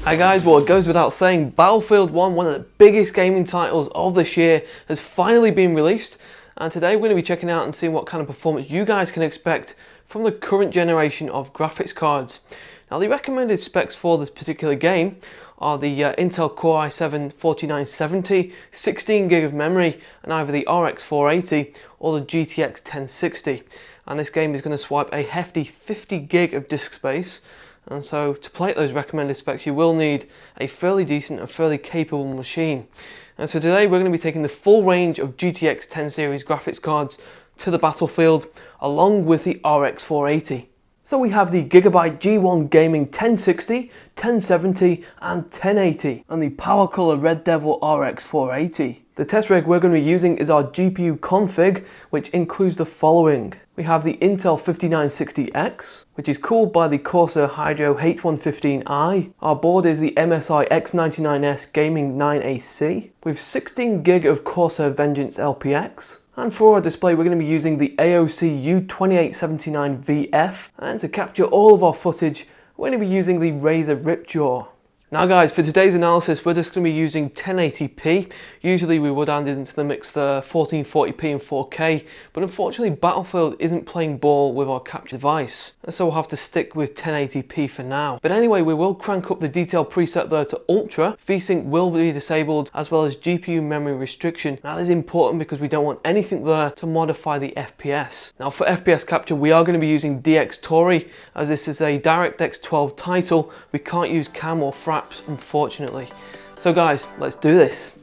Hi guys, well, it goes without saying, Battlefield 1, one of the biggest gaming titles of this year, has finally been released, and today we're going to be checking out and seeing what kind of performance you guys can expect from the current generation of graphics cards. Now, the recommended specs for this particular game are the Intel Core i7-4970, 16GB of memory, and either the RX 480 or the GTX 1060. And this game is going to swipe a hefty 50GB of disk space. And so to play at those recommended specs, you will need a fairly decent and fairly capable machine. And so today we're going to be taking the full range of GTX 10 series graphics cards to the battlefield, along with the RX 480. So we have the GIGABYTE G1 Gaming 1060, 1070 and 1080, and the PowerColor Red Devil RX 480. The test rig we're going to be using is our GPU config, which includes the following. We have the Intel 5960X, which is cooled by the Corsair Hydro H115i. Our board is the MSI X99S Gaming 9AC, with 16GB of Corsair Vengeance LPX. And for our display, we're going to be using the AOC U2879VF. And to capture all of our footage, we're going to be using the Razer Ripjaw. Now guys, for today's analysis, we're just going to be using 1080p. Usually we would add into the mix the 1440p and 4K, but unfortunately Battlefield isn't playing ball with our capture device, and so we'll have to stick with 1080p for now. But anyway, we will crank up the detail preset there to Ultra. VSync will be disabled, as well as GPU memory restriction. Now this is important because we don't want anything there to modify the FPS. Now for FPS capture, we are going to be using DxTory, as this is a DirectX 12 title. We can't use cam or fraps, unfortunately. So guys, let's do this.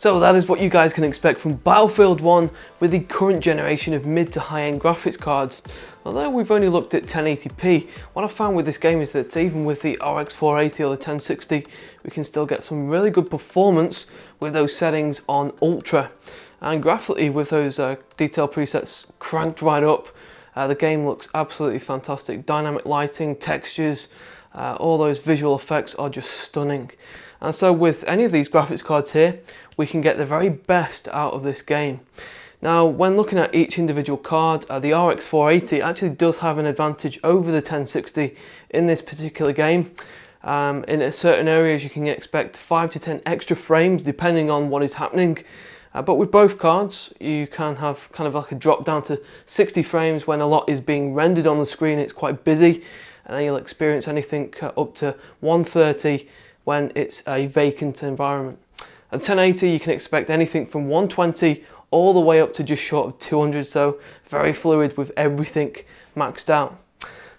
So that is what you guys can expect from Battlefield 1 with the current generation of mid to high-end graphics cards. Although we've only looked at 1080p, what I found with this game is that even with the RX 480 or the 1060, we can still get some really good performance with those settings on Ultra. And graphically, with those detail presets cranked right up, the game looks absolutely fantastic. Dynamic lighting, textures, all those visual effects are just stunning. And so with any of these graphics cards here, we can get the very best out of this game. Now, when looking at each individual card, the RX 480 actually does have an advantage over the 1060 in this particular game. In certain areas, you can expect 5 to 10 extra frames depending on what is happening. But with both cards, you can have kind of like a drop down to 60 frames when a lot is being rendered on the screen. It's quite busy, and then you'll experience anything up to 130 when it's a vacant environment. At 1080, you can expect anything from 120 all the way up to just short of 200, so very fluid with everything maxed out.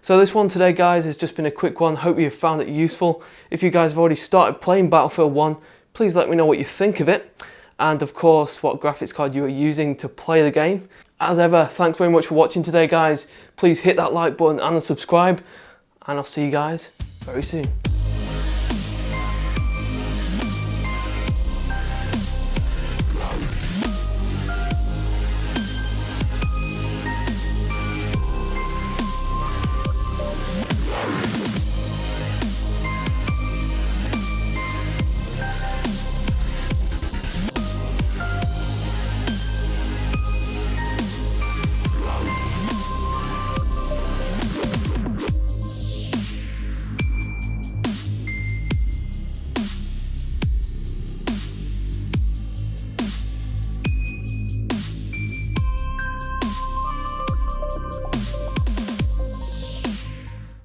So this one today, guys, has just been a quick one. Hope you found it useful. If you guys have already started playing Battlefield 1, please let me know what you think of it, and of course what graphics card you are using to play the game. As ever, thanks very much for watching today, guys. Please hit that like button and the subscribe, and I'll see you guys very soon.